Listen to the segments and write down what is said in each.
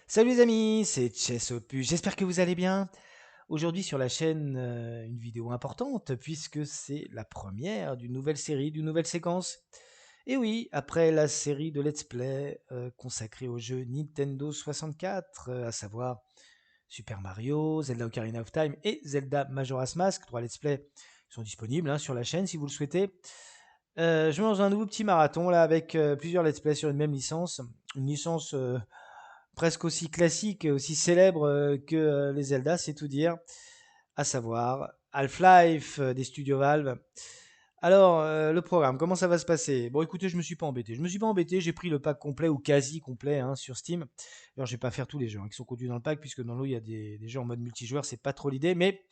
Salut les amis, c'est Chess Opus, j'espère que vous allez bien. Aujourd'hui sur la chaîne, une vidéo importante puisque c'est la première d'une nouvelle série, d'une nouvelle séquence. Et oui, après la série de let's play consacrée au jeu Nintendo 64, à savoir Super Mario, Zelda Ocarina of Time et Zelda Majora's Mask, 3 let's play sont disponibles sur la chaîne si vous le souhaitez. Je me lance dans un nouveau petit marathon là avec plusieurs let's play sur une même licence, une licence presque aussi classique et aussi célèbre que les Zelda, c'est tout dire, à savoir Half-Life des studios Valve. Alors, le programme, comment ça va se passer? Bon, écoutez, je me suis pas embêté. Je me suis pas embêté, j'ai pris le pack complet ou quasi complet sur Steam. Alors, je vais pas faire tous les jeux qui sont contenus dans le pack, puisque dans l'eau, il y a des jeux en mode multijoueur, c'est pas trop l'idée, mais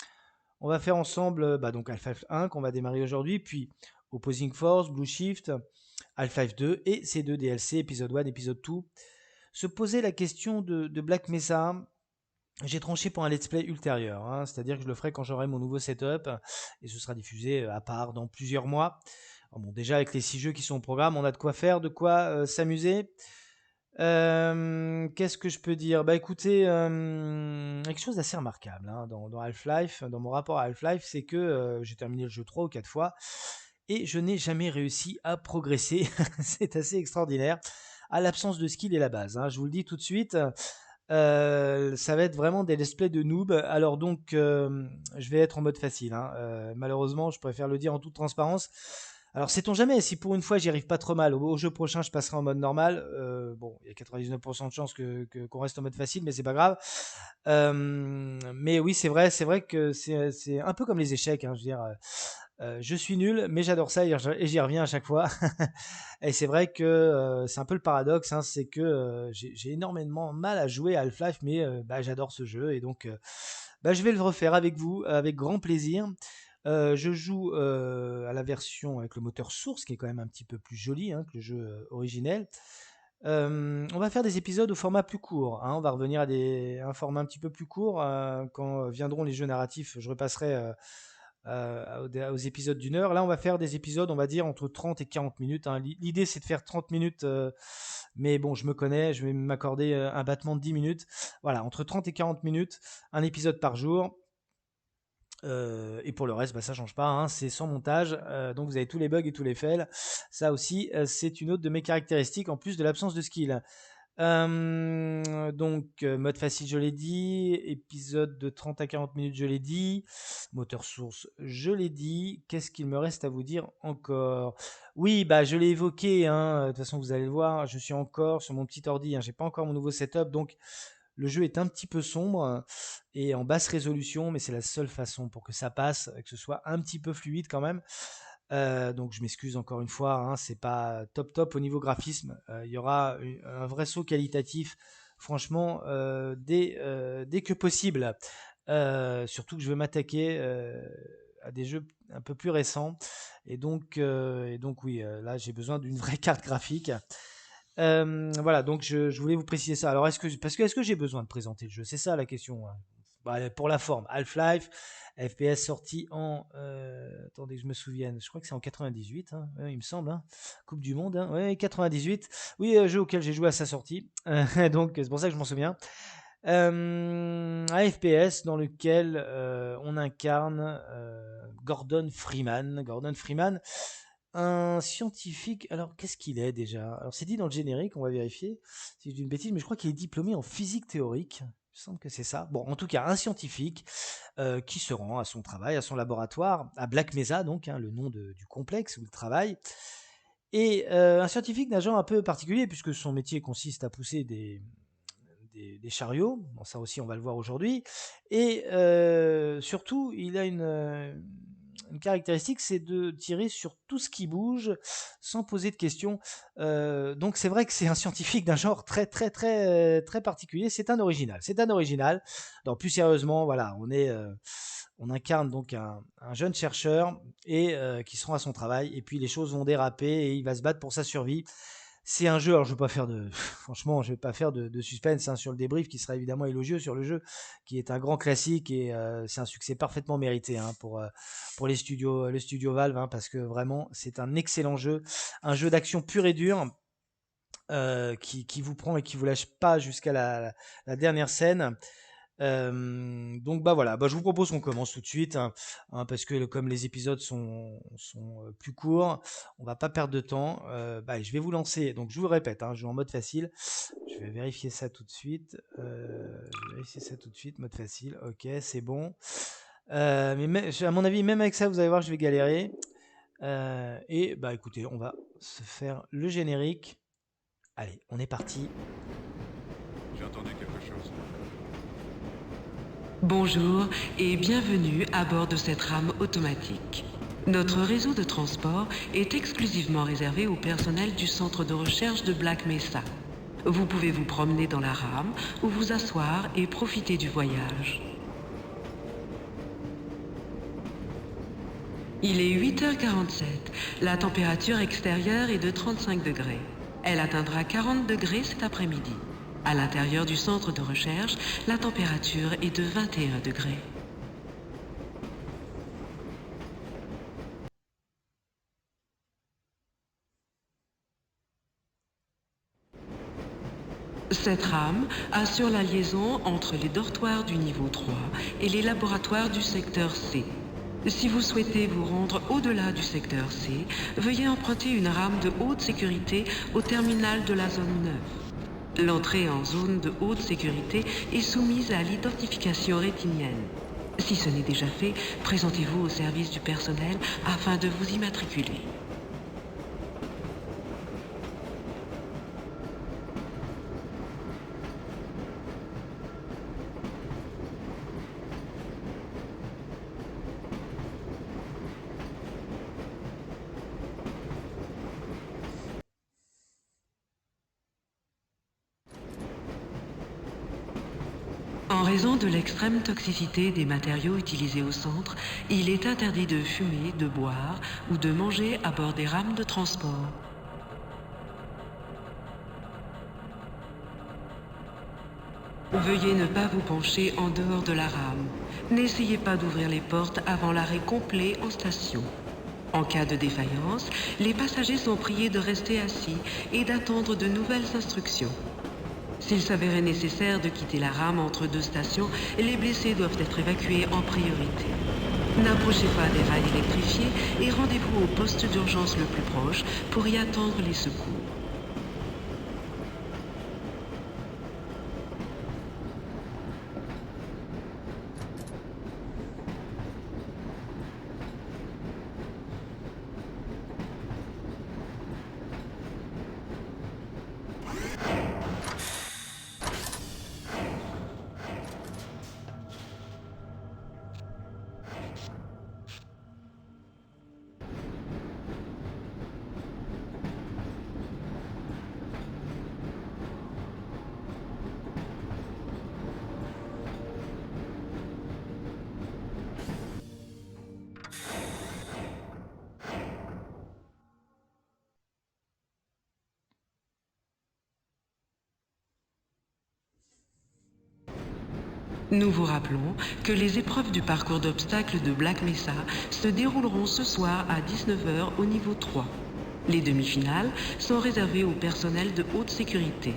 on va faire ensemble donc Half-Life 1 qu'on va démarrer aujourd'hui, puis Opposing Force, Blue Shift, Half-Life 2 et ces deux DLC, épisode 1, épisode 2. Se poser la question de Black Mesa, j'ai tranché pour un let's play ultérieur, c'est-à-dire que je le ferai quand j'aurai mon nouveau setup et ce sera diffusé à part dans plusieurs mois. Alors bon, déjà avec les 6 jeux qui sont au programme, on a de quoi faire, de quoi s'amuser. Qu'est-ce que je peux dire? Bah écoutez, quelque chose d'assez remarquable dans Half-Life, dans mon rapport à Half-Life, c'est que j'ai terminé le jeu 3 ou 4 fois et je n'ai jamais réussi à progresser. C'est assez extraordinaire. À l'absence de skill et la base, je vous le dis tout de suite. Ça va être vraiment des let's play de noob. Alors donc, je vais être en mode facile, malheureusement, je préfère le dire en toute transparence. Alors sait-on jamais, si pour une fois j'y arrive pas trop mal, au jeu prochain je passerai en mode normal. Bon, il y a 99% de chances qu'on reste en mode facile, mais c'est pas grave. Mais oui, c'est vrai que c'est un peu comme les échecs, je veux dire. Je suis nul, mais j'adore ça et j'y reviens à chaque fois. Et c'est vrai que c'est un peu le paradoxe, c'est que j'ai énormément mal à jouer à Half-Life, mais j'adore ce jeu et donc je vais le refaire avec vous, avec grand plaisir. Je joue à la version avec le moteur source, qui est quand même un petit peu plus joli que le jeu originel. On va faire des épisodes au format plus court, on va revenir à un format un petit peu plus court quand viendront les jeux narratifs. Je repasserai aux épisodes d'une heure. Là, on va faire des épisodes, on va dire, entre 30 et 40 minutes. L'idée, c'est de faire 30 minutes, mais bon, je me connais, je vais m'accorder un battement de 10 minutes. Voilà, entre 30 et 40 minutes, un épisode par jour. Et pour le reste, ça change pas, c'est sans montage, donc vous avez tous les bugs et tous les fails. Ça aussi, c'est une autre de mes caractéristiques, en plus de l'absence de skill. Donc, mode facile, je l'ai dit. Épisode de 30 à 40 minutes, je l'ai dit. Moteur source, je l'ai dit. Qu'est-ce qu'il me reste à vous dire encore? Oui, je l'ai évoqué. De toute façon, vous allez le voir. Je suis encore sur mon petit ordi. J'ai pas encore mon nouveau setup. Donc, le jeu est un petit peu sombre et en basse résolution. Mais c'est la seule façon pour que ça passe, que ce soit un petit peu fluide quand même. Donc je m'excuse encore une fois, c'est pas top top au niveau graphisme. Il y aura un vrai saut qualitatif, franchement, dès que possible. Surtout que je veux m'attaquer à des jeux un peu plus récents. Et donc oui, là j'ai besoin d'une vraie carte graphique. Voilà, donc je voulais vous préciser ça. Alors est-ce que j'ai besoin de présenter le jeu? C'est ça la question. Pour la forme, Half-Life, FPS sorti en attendez que je me souvienne, je crois que c'est en 98, ouais, il me semble, Coupe du Monde, ouais, 98. Oui, jeu auquel j'ai joué à sa sortie, donc c'est pour ça que je m'en souviens. Un FPS dans lequel on incarne Gordon Freeman. Gordon Freeman, un scientifique. Alors, qu'est-ce qu'il est déjà? Alors, c'est dit dans le générique, on va vérifier si je dis une bêtise, mais je crois qu'il est diplômé en physique théorique. Il me semble que c'est ça. Bon, en tout cas, un scientifique qui se rend à son travail, à son laboratoire, à Black Mesa, donc, le nom du complexe où il travaille. Et un scientifique d'un genre un peu particulier, puisque son métier consiste à pousser des chariots. Bon, ça aussi, on va le voir aujourd'hui. Et surtout, il a une caractéristique, c'est de tirer sur tout ce qui bouge sans poser de questions. Donc c'est vrai que c'est un scientifique d'un genre très très très très particulier. C'est un original. C'est un original. Donc plus sérieusement, voilà, on incarne donc un jeune chercheur et qui se rend à son travail. Et puis les choses vont déraper et il va se battre pour sa survie. C'est un jeu, alors je vais pas faire franchement, je vais pas faire de suspense sur le débrief qui sera évidemment élogieux sur le jeu, qui est un grand classique et c'est un succès parfaitement mérité pour le studio Valve, parce que vraiment c'est un excellent jeu, un jeu d'action pur et dur. qui vous prend et qui vous lâche pas jusqu'à la dernière scène. Donc bah voilà, bah, je vous propose qu'on commence tout de suite, hein, parce que comme les épisodes sont plus courts, on va pas perdre de temps. Bah, je vais vous lancer, donc je vous le répète, hein, je vais en mode facile. Je vais vérifier ça tout de suite. Mode facile. Ok, c'est bon. À mon avis, même avec ça, vous allez voir, je vais galérer. Et bah écoutez, on va se faire le générique. Allez, on est parti. J'ai entendu quelque chose. Bonjour et bienvenue à bord de cette rame automatique. Notre réseau de transport est exclusivement réservé au personnel du centre de recherche de Black Mesa. Vous pouvez vous promener dans la rame ou vous asseoir et profiter du voyage. Il est 8h47. La température extérieure est de 35 degrés. Elle atteindra 40 degrés cet après-midi. À l'intérieur du centre de recherche, la température est de 21 degrés. Cette rame assure la liaison entre les dortoirs du niveau 3 et les laboratoires du secteur C. Si vous souhaitez vous rendre au-delà du secteur C, veuillez emprunter une rame de haute sécurité au terminal de la zone 9. L'entrée en zone de haute sécurité est soumise à l'identification rétinienne. Si ce n'est déjà fait, présentez-vous au service du personnel afin de vous immatriculer. En raison de l'extrême toxicité des matériaux utilisés au centre, il est interdit de fumer, de boire ou de manger à bord des rames de transport. Veuillez ne pas vous pencher en dehors de la rame. N'essayez pas d'ouvrir les portes avant l'arrêt complet en station. En cas de défaillance, les passagers sont priés de rester assis et d'attendre de nouvelles instructions. S'il s'avérait nécessaire de quitter la rame entre deux stations, les blessés doivent être évacués en priorité. N'approchez pas des rails électrifiés et rendez-vous au poste d'urgence le plus proche pour y attendre les secours. Nous vous rappelons que les épreuves du parcours d'obstacles de Black Mesa se dérouleront ce soir à 19h au niveau 3. Les demi-finales sont réservées au personnel de haute sécurité.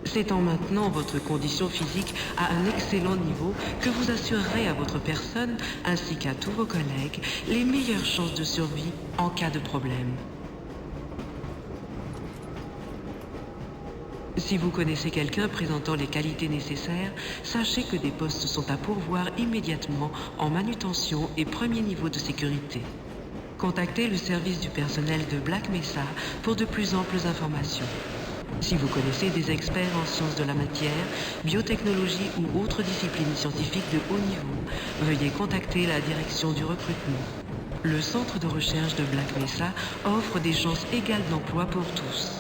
C'est en maintenant votre condition physique à un excellent niveau que vous assurerez à votre personne ainsi qu'à tous vos collègues les meilleures chances de survie en cas de problème. Si vous connaissez quelqu'un présentant les qualités nécessaires, sachez que des postes sont à pourvoir immédiatement en manutention et premier niveau de sécurité. Contactez le service du personnel de Black Mesa pour de plus amples informations. Si vous connaissez des experts en sciences de la matière, biotechnologie ou autres disciplines scientifiques de haut niveau, veuillez contacter la direction du recrutement. Le centre de recherche de Black Mesa offre des chances égales d'emploi pour tous.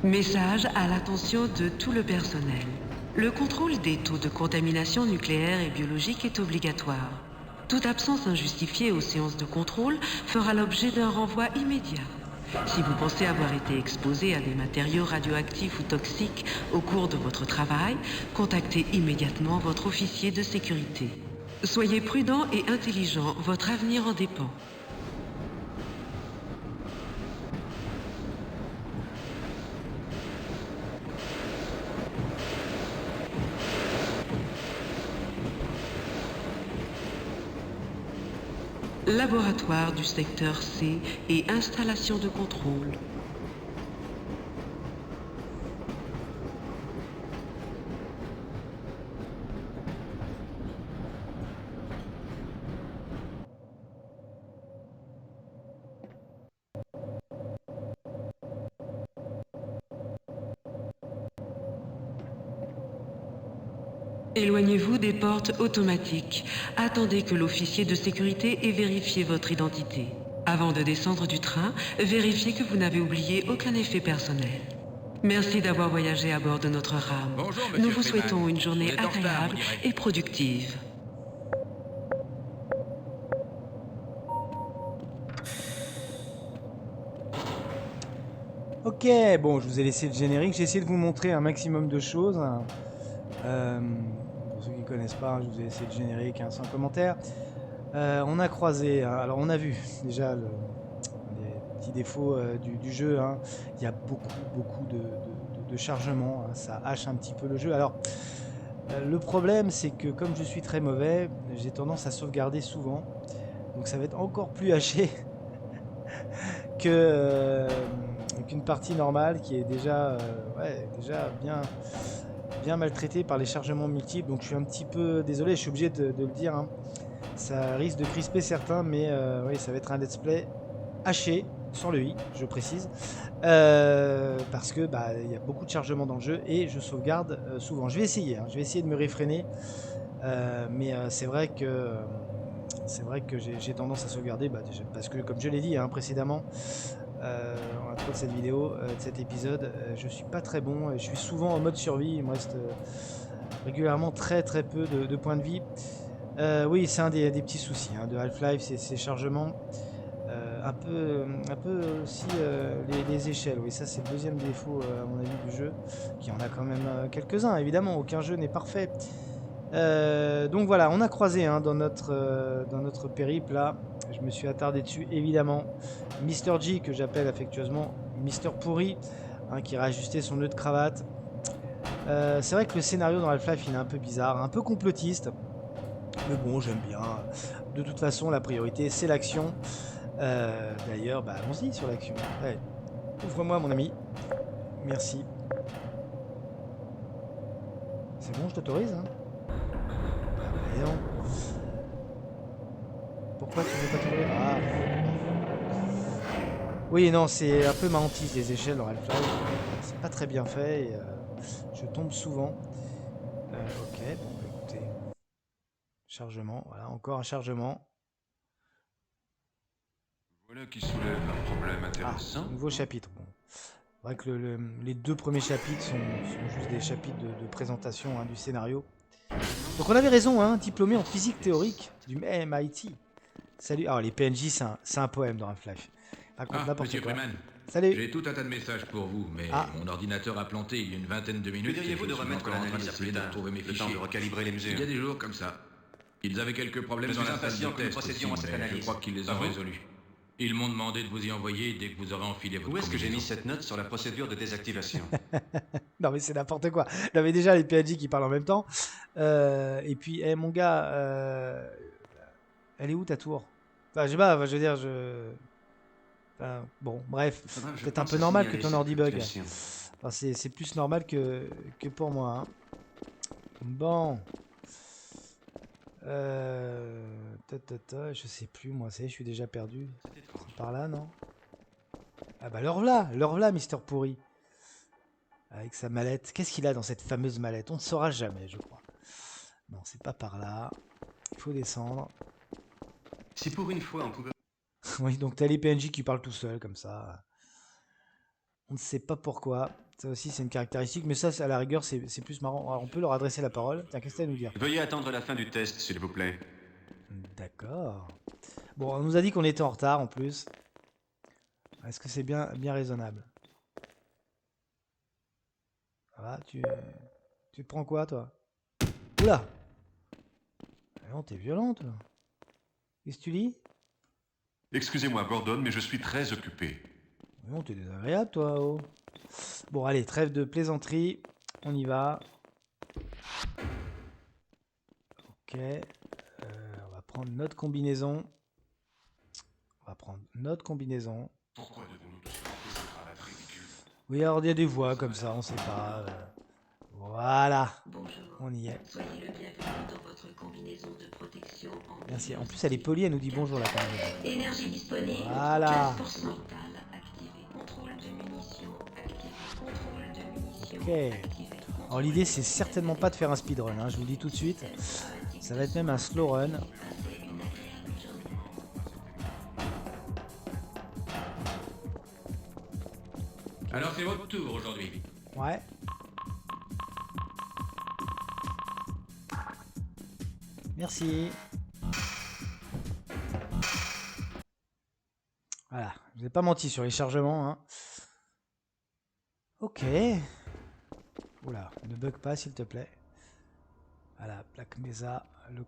Message à l'attention de tout le personnel. Le contrôle des taux de contamination nucléaire et biologique est obligatoire. Toute absence injustifiée aux séances de contrôle fera l'objet d'un renvoi immédiat. Si vous pensez avoir été exposé à des matériaux radioactifs ou toxiques au cours de votre travail, contactez immédiatement votre officier de sécurité. Soyez prudent et intelligent, votre avenir en dépend. Laboratoire du secteur C et installation de contrôle. Éloignez-vous des portes automatiques. Attendez que l'officier de sécurité ait vérifié votre identité. Avant de descendre du train, vérifiez que vous n'avez oublié aucun effet personnel. Merci d'avoir voyagé à bord de notre rame. Bonjour, monsieur Nous vous Freeman. souhaitons une journée Vous êtes en retard, agréable on dirait. et productive. Ok, bon, je vous ai laissé le générique. J'ai essayé de vous montrer un maximum de choses. Pour ceux qui ne connaissent pas, je vous ai laissé le générique sans commentaire. On a croisé, alors on a vu déjà les petits défauts du jeu. Il y a beaucoup de chargement. Ça hache un petit peu le jeu. Alors, le problème, c'est que comme je suis très mauvais, j'ai tendance à sauvegarder souvent. Donc ça va être encore plus haché qu'une partie normale qui est déjà bien maltraitée par les chargements multiples. Donc je suis un petit peu désolé, je suis obligé de le dire. Ça risque de crisper certains, mais oui, ça va être un let's play haché sur le i, je précise, parce que il y a beaucoup de chargements dans le jeu et je sauvegarde souvent. Je vais essayer de me réfréner, mais c'est vrai que j'ai tendance à sauvegarder, déjà, parce que comme je l'ai dit précédemment, en intro de cette vidéo, de cet épisode, je suis pas très bon, je suis souvent en mode survie, il me reste régulièrement très peu de points de vie. Oui, c'est un des petits soucis de Half-Life, c'est ces chargements. Un peu aussi les échelles, oui, ça c'est le deuxième défaut à mon avis du jeu, qui en a quand même quelques-uns, évidemment, aucun jeu n'est parfait. Donc voilà, on a croisé dans notre périple là, je me suis attardé dessus évidemment, Mr. G, que j'appelle affectueusement Mr. Pourri, qui a rajusté son nœud de cravate. C'est vrai que le scénario dans Half-Life il est un peu bizarre, un peu complotiste, mais bon, j'aime bien. De toute façon, la priorité c'est l'action. D'ailleurs, allons-y sur l'action. Allez, ouvre-moi mon ami. Merci. C'est bon, je t'autorise mais non. Pourquoi tu veux pas t'ouvrir Oui, non, c'est un peu ma hantise les échelles dans Half-Life. C'est pas très bien fait et je tombe souvent. Ok, bon, écoutez. Chargement, voilà, encore un chargement. Voilà qui soulève un problème intéressant. Nouveau chapitre. Bon. C'est vrai que les deux premiers chapitres sont juste des chapitres de présentation du scénario. Donc on avait raison, diplômé en physique théorique du MIT. Salut. Alors les PNJ, c'est un poème dans Half-Life. Raconte n'importe monsieur quoi. Freeman. Salut. J'ai tout un tas de messages pour vous, mais mon ordinateur a planté il y a une vingtaine de minutes. Que diriez-vous de remettre l'analyse à plus tard, retrouver mes le fichiers. temps de recalibrer les mesures? Il y a des jours comme ça. Ils avaient quelques problèmes Je dans suis la salle de impatient que nous test procédions aussi, à cette mais analyse. je crois qu'ils les Ah ont bon résolus. Ils m'ont demandé de vous y envoyer dès que vous aurez enfilé votre Où est-ce que j'ai mis combinaison. cette note sur la procédure de désactivation? Non mais c'est n'importe quoi. J'avais déjà les PNJ qui parlent en même temps. Et puis, mon gars, elle est où ta tour? Enfin, je sais pas, je veux dire, bon, bref, peut-être un peu normal que ton ordi bug. Enfin, c'est plus normal que pour moi. Bon. Je sais plus, moi, je suis déjà perdu. C'est par là, non? Ah bah, le revoilà, Mister Pourri. Avec sa mallette. Qu'est-ce qu'il a dans cette fameuse mallette? On ne saura jamais, je crois. Non, c'est pas par là. Il faut descendre. Si pour une fois on pouvait... Oui, donc t'as les PNJ qui parlent tout seuls, comme ça. On ne sait pas pourquoi. Ça aussi, c'est une caractéristique, mais ça, à la rigueur, c'est plus marrant. Alors, on peut leur adresser la parole. Tiens, qu'est-ce que t'as à nous dire? Veuillez attendre la fin du test, s'il vous plaît. D'accord. Bon, on nous a dit qu'on était en retard, en plus. Est-ce que c'est bien raisonnable? Ça va, tu te prends quoi, toi? Oula! Ah non, t'es violent, toi. Qu'est-ce que tu lis? Excusez-moi, Gordon, mais je suis très occupé. Non, t'es désagréable, toi. Oh. Bon, allez, trêve de plaisanterie. On y va. Ok. On va prendre notre combinaison. Pourquoi devons-nous tous faire à la ridicule? Oui, alors il y a des voix comme ça, on sait pas. Voilà. Bonjour. On y est. Soyez le bienvenu dans votre combinaison de protection en Merci. En plus, elle est polie, elle nous dit bonjour, là, quand même. énergie disponible. Voilà. Force mentale activée. Contrôle de munitions activé. Contrôle de munitions Ok. activé. Alors, l'idée, c'est certainement pas de faire un speedrun, hein, je vous le dis tout de suite. Ça va être même un slow run. Alors c'est votre tour aujourd'hui. Ouais. Merci. Voilà, je vous ai pas menti sur les chargements. Hein. Ok. Oula, ne bug pas s'il te plaît. Voilà, Plaque Mesa, le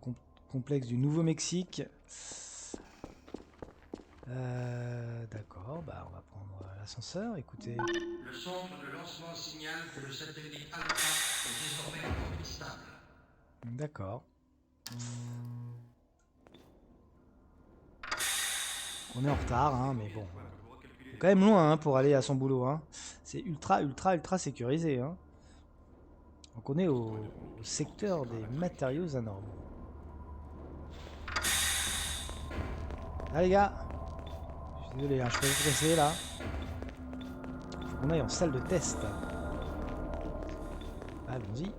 complexe du Nouveau-Mexique. D'accord, bah on va prendre l'ascenseur, écoutez. Le centre de lancement signale que le satellite Alpha est désormais en orbite stable. D'accord. On est en retard, hein, mais bon. C'est quand même loin hein, pour aller à son boulot. Hein. C'est ultra sécurisé. Hein. Donc on est au secteur des matériaux anormaux. Ah les gars, je suis désolé, hein, je peux vous presser là. Faut qu'on aille en salle de test. Allons-y. Une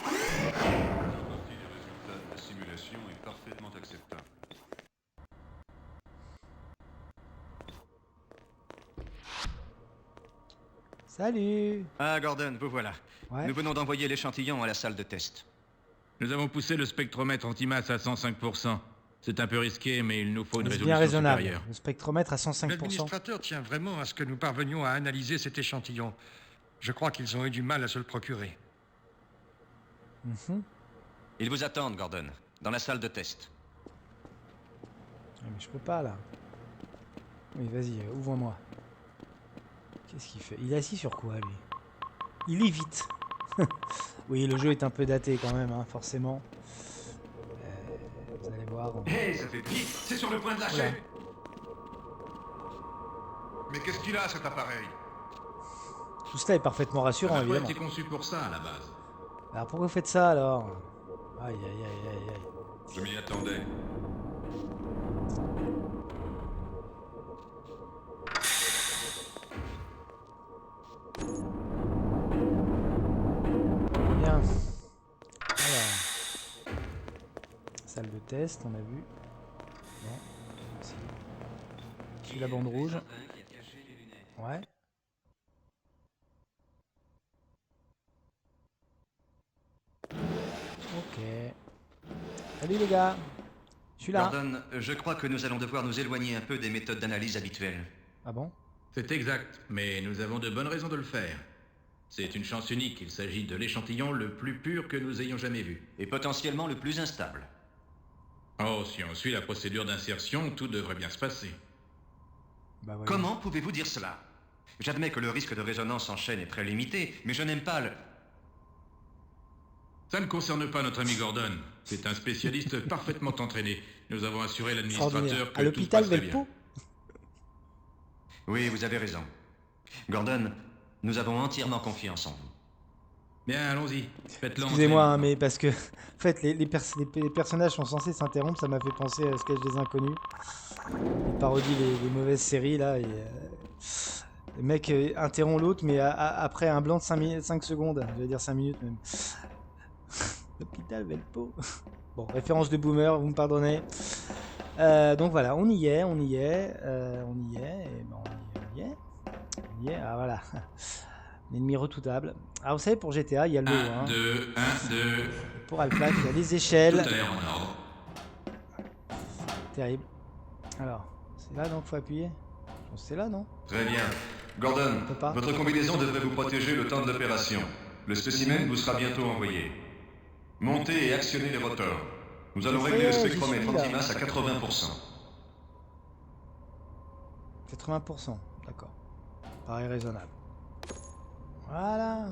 partie des résultats de la simulation est parfaitement acceptable. Salut. Ah, Gordon, vous voilà. Ouais. Nous venons d'envoyer l'échantillon à la salle de test. Nous avons poussé le spectromètre antimasse à 105%. C'est un peu risqué, mais il nous faut une C'est bien résolution raisonnable. supérieure. Le spectromètre à 105%. L'administrateur tient vraiment à ce que nous parvenions à analyser cet échantillon. Je crois qu'ils ont eu du mal à se le procurer. Mhm. Ils vous attendent, Gordon, dans la salle de test. Ah, mais je peux pas là. Oui, vas-y, ouvre-moi. Qu'est-ce qu'il fait? Il est assis sur quoi lui? Il évite. Oui, le jeu est un peu daté quand même, hein, forcément. Vous allez voir. Hé, ça fait vite. C'est sur le point de lâcher. Voilà. Mais qu'est-ce qu'il a, cet appareil? Tout cela est parfaitement rassurant, Ça n'a pas évidemment. été conçu pour ça à la base. Alors pourquoi vous faites ça alors? Aïe aïe aïe aïe aïe. Je m'y attendais. Bien. Alors. Salle de test, on a vu. Bon. Ici. J'ai la bande rouge. Ouais. Ok. Salut les gars. Je suis là. Gordon, je crois que nous allons devoir nous éloigner un peu des méthodes d'analyse habituelles. Ah bon? C'est exact, mais nous avons de bonnes raisons de le faire. C'est une chance unique, il s'agit de l'échantillon le plus pur que nous ayons jamais vu. Et potentiellement le plus instable. Oh, si on suit la procédure d'insertion, tout devrait bien se passer. Bah voilà. Comment pouvez-vous dire cela? J'admets que le risque de résonance en chaîne est très limité, mais je n'aime pas le... Ça ne concerne pas notre ami Gordon. C'est un spécialiste parfaitement entraîné. Nous avons assuré Extraordinaire. l'administrateur que À tout l'hôpital passerait bien. Velpo? Oui, vous avez raison. Gordon, nous avons entièrement confiance en vous. Bien, allons-y. Faites-le. Excusez-moi, hein, mais parce que en fait, les personnages sont censés s'interrompre, ça m'a fait penser à Sketch des Inconnus. Ils parodient les mauvaises séries là. Et, le mec interrompt l'autre, mais après un blanc de 5 secondes, je vais dire 5 minutes même. L'hôpital Velpo. Bon, référence de boomer, vous me pardonnez. Donc voilà, on y est, et ben on y Yeah, ah voilà. Un ennemi redoutable. Alors vous savez, pour GTA, il y a l'eau. 1, Hein. 2, 1, 2. Pour Half-Life, il y a les Tout échelles. a l'air en ordre. Terrible. Alors, c'est là donc faut appuyer. Je pense que c'est là, non? Très bien. Gordon, peut pas. votre combinaison devrait vous protéger le temps de l'opération. Le spécimen vous sera bientôt envoyé. Montez et actionnez les rotors. Nous allons régler le spectromètre antimasse à 80%. 80%, d'accord. Pareil raisonnable. Voilà.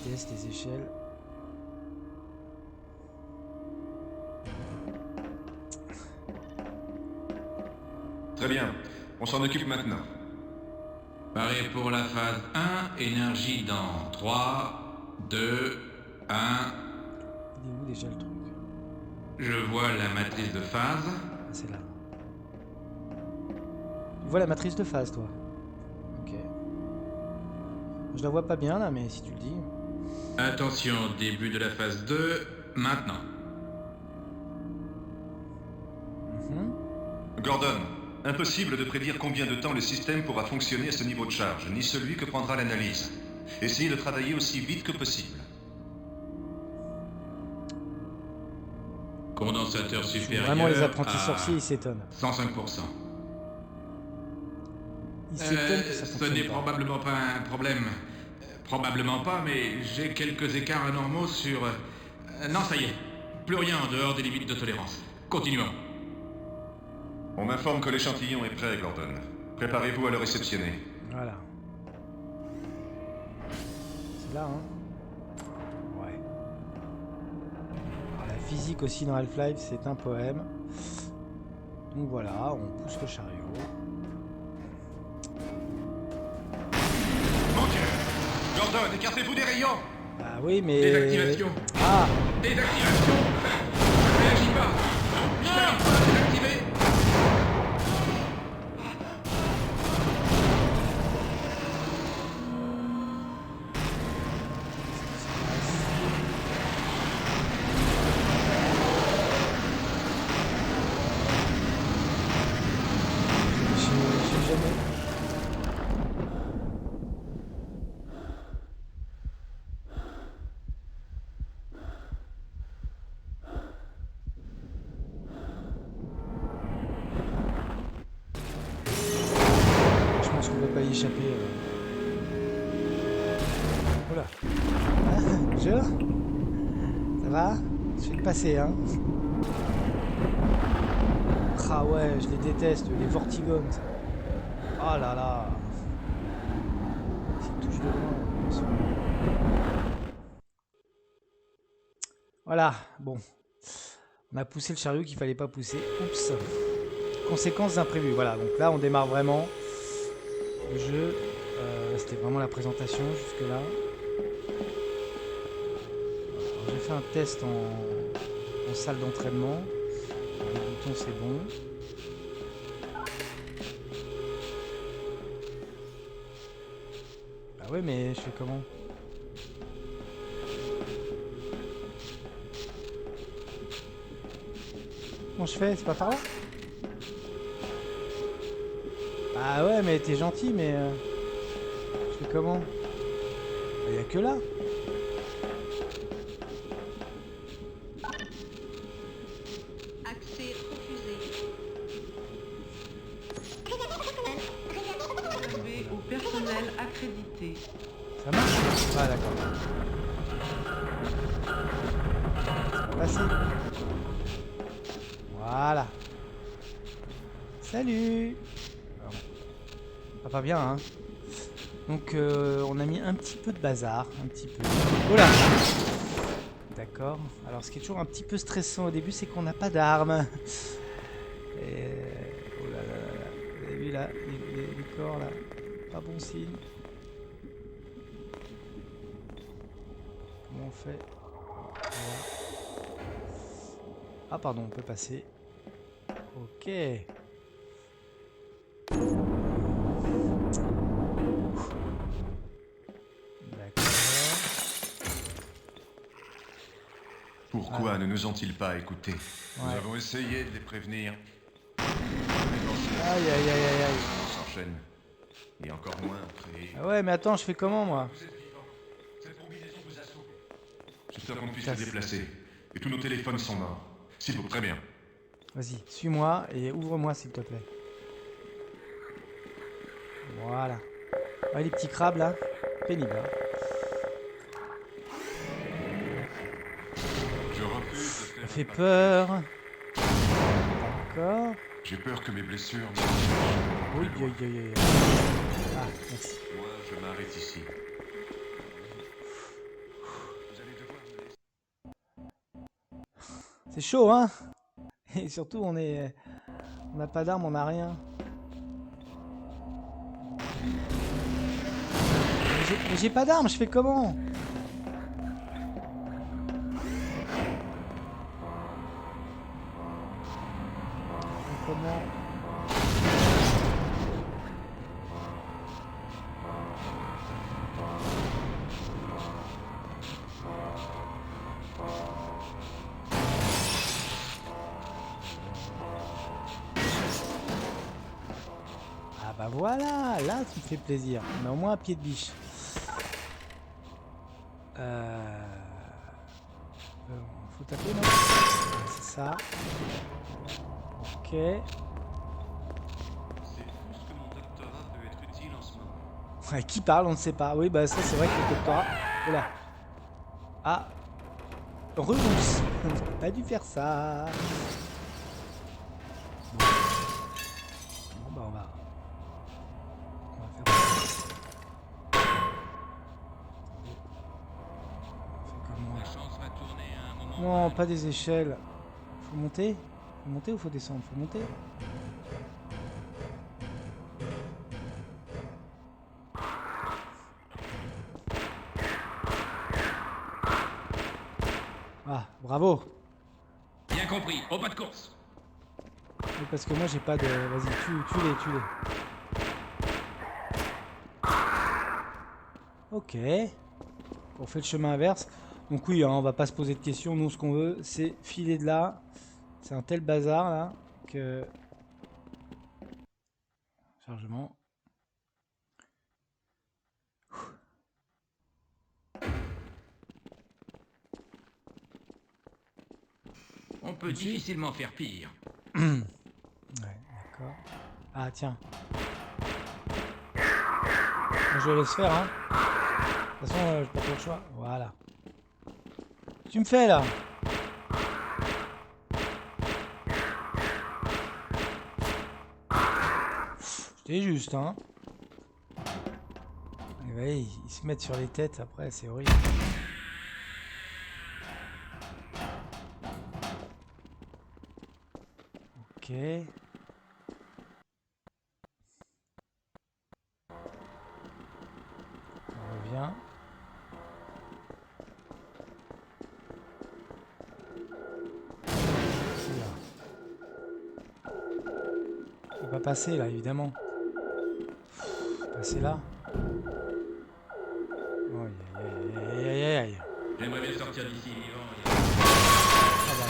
Des tests, des échelles. Très bien. On s'en occupe maintenant. Paré pour la phase 1, énergie dans 3, 2, 1. Il est où déjà le truc? Je vois la matrice de phase. Ah, c'est là. Tu vois la matrice de phase, toi? Ok. Je la vois pas bien là, mais si tu le dis. Attention, début de la phase 2, maintenant. Gordon, impossible de prédire combien de temps le système pourra fonctionner à ce niveau de charge, ni celui que prendra l'analyse. Essayez de travailler aussi vite que possible. Condensateur supérieur. Vraiment, les apprentis à sorciers, ils s'étonnent. 105%. Ils s'étonnent que ça Ce fonctionne n'est pas. probablement pas un problème. Probablement pas, mais j'ai quelques écarts anormaux sur... non, ça y est. Plus rien en dehors des limites de tolérance. Continuons. On m'informe que l'échantillon est prêt, Gordon. Préparez-vous à le réceptionner. Voilà. C'est là, hein? Ouais. Alors, la physique aussi dans Half-Life, c'est un poème. Donc voilà, on pousse le chariot. Mon Dieu! Gordon, écartez-vous des rayons! Ah oui, mais... Désactivation. Ah! Désactivation. Ne réagis pas. Je n'arrive pas à désactiver. J'ai jamais... Je pense qu'on ne peut pas y échapper. Oula. Ah, bonjour. Ça va? Je vais le passer, hein. Ah ouais, je les déteste, les vortigones. Ça. Oh là là. S'ils touchent de loin. ils sont- Voilà, bon. On a poussé le chariot qu'il fallait pas pousser. Oups. Conséquences imprévues. Voilà, donc là on démarre vraiment le jeu. C'était vraiment la présentation jusque là. J'ai fait un test en salle d'entraînement. Les boutons c'est bon. Bah ouais, mais je fais comment? Comment je fais? C'est pas par là? Ah ouais, mais t'es gentil, mais... je fais comment? Il y a que là. Accès refusé. Réservé au personnel accrédité. Ça marche? Ah d'accord. Ça va passer. Voilà. Salut. Alors, ça va pas bien, hein. Donc on a mis un petit peu de bazar, un petit peu. Oh là. D'accord. Alors ce qui est toujours un petit peu stressant au début, c'est qu'on n'a pas d'armes. Et... oh là là là là. Vous avez vu là, les corps là. Pas bon signe. Comment on fait? Voilà. Ah pardon, on peut passer. Ok. D'accord. Pourquoi ne nous ont-ils pas écoutés? Nous Ouais. avons essayé de les prévenir. Aïe, aïe, aïe, aïe, aïe. On s'enchaîne. Et encore moins après. Ah ouais, mais attends, je fais comment, moi? J'espère qu'on puisse se déplacer. Et tous nos téléphones sont morts. S'il vous plaît, très bien. Vas-y, suis-moi et ouvre-moi, s'il te plaît. Voilà. Ouais, les petits crabes, là. Pénible, hein. Je refuse de faire Ça fait peur. D'accord. J'ai peur que mes blessures... Oui, aïe, aïe, aïe. Ah, merci. Moi, je m'arrête ici. C'est chaud, hein? Et surtout, on n'a pas d'armes, on n'a rien. Mais j'ai pas d'armes, je fais comment? Comment? Ah bah voilà, là tu me fais plaisir. On a au moins un pied de biche. Faut taper, non? C'est ça. Ok. C'est fou ce que mon doctorat peut être utile en ce moment. Ouais, qui parle, on ne sait pas. Oui, bah ça c'est vrai que le doctorat... Oula. Ah. Rebousse. On n'a pas dû faire ça. Bon bah on va faire ça. La chance va tourner à un moment. Non, pas des échelles. Faut monter? Faut monter ou faut descendre? Faut monter? Ah, bravo! Bien compris, au pas de course. Oui, parce que moi j'ai pas de... Vas-y, tue-les, tue-les. Ok. On fait le chemin inverse. Donc oui, hein, on va pas se poser de questions. Nous, ce qu'on veut, c'est filer de là. C'est un tel bazar, là, que... Chargement. On peut difficilement faire pire. Ouais, d'accord. Ah, tiens. Je le laisse faire, hein. De toute façon, j'ai pas trop le choix. Voilà. Tu me fais, là? C'était juste, hein. Et ouais, ils se mettent sur les têtes, après, c'est horrible. Ok. On revient. C'est là. Il va passer là, évidemment. Passer là. Aïe aïe aïe aïe aïe aïe. J'aimerais bien sortir d'ici vivant. Ah bah,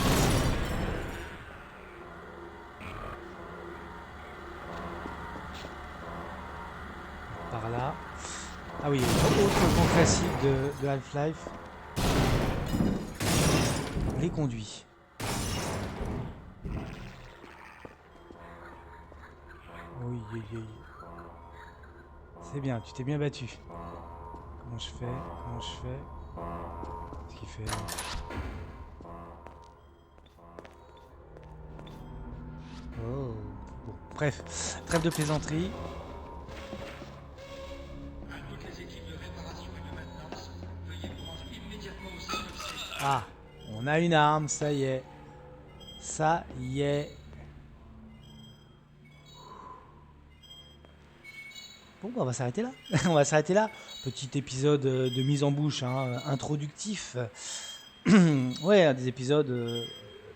par là. Ah oui, autre grand classique de Half-Life. Les conduits. Oui, oui, oui. C'est bien, tu t'es bien battu. Comment je fais? Comment je fais? Qu'est-ce qu'il fait là? Oh. Bon, bref, trêve de plaisanterie. Ah, on a une arme, ça y est. Ça y est. Bon, bah, on va s'arrêter là. On va s'arrêter là. Petit épisode de mise en bouche, hein, introductif. Ouais, des épisodes...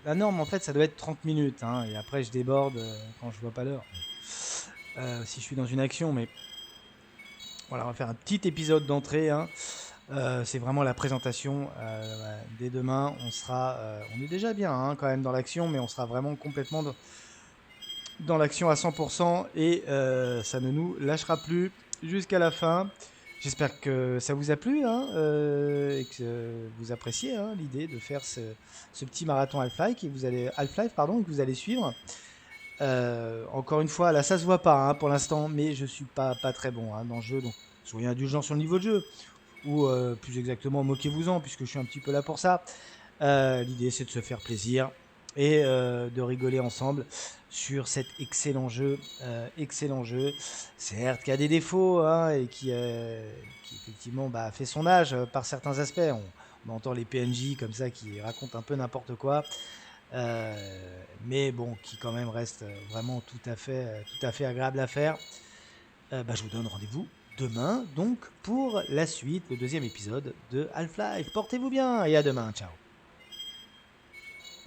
La norme, en fait, ça doit être 30 minutes. Hein, et après, je déborde quand je vois pas l'heure. Si je suis dans une action, mais... Voilà, on va faire un petit épisode d'entrée. Hein. C'est vraiment la présentation. Dès demain, on est déjà bien hein, quand même dans l'action, mais on sera vraiment complètement dans l'action à 100% et ça ne nous lâchera plus jusqu'à la fin. J'espère que ça vous a plu hein, et que vous appréciez hein, l'idée de faire ce petit marathon Half-Life, pardon, que vous allez suivre. Encore une fois, là ça se voit pas hein, pour l'instant, mais je suis pas très bon hein, dans le jeu, donc soyez indulgents sur le niveau de jeu, ou plus exactement moquez-vous-en, puisque je suis un petit peu là pour ça. L'idée c'est de se faire plaisir et de rigoler ensemble sur cet excellent jeu. Certes qui a des défauts hein, et qui effectivement fait son âge par certains aspects. On entend les PNJ comme ça qui racontent un peu n'importe quoi. Mais bon, qui quand même reste vraiment tout à fait agréable à faire. Je vous donne rendez-vous demain, donc, pour la suite, le deuxième épisode de Half-Life. Portez-vous bien et à demain, ciao.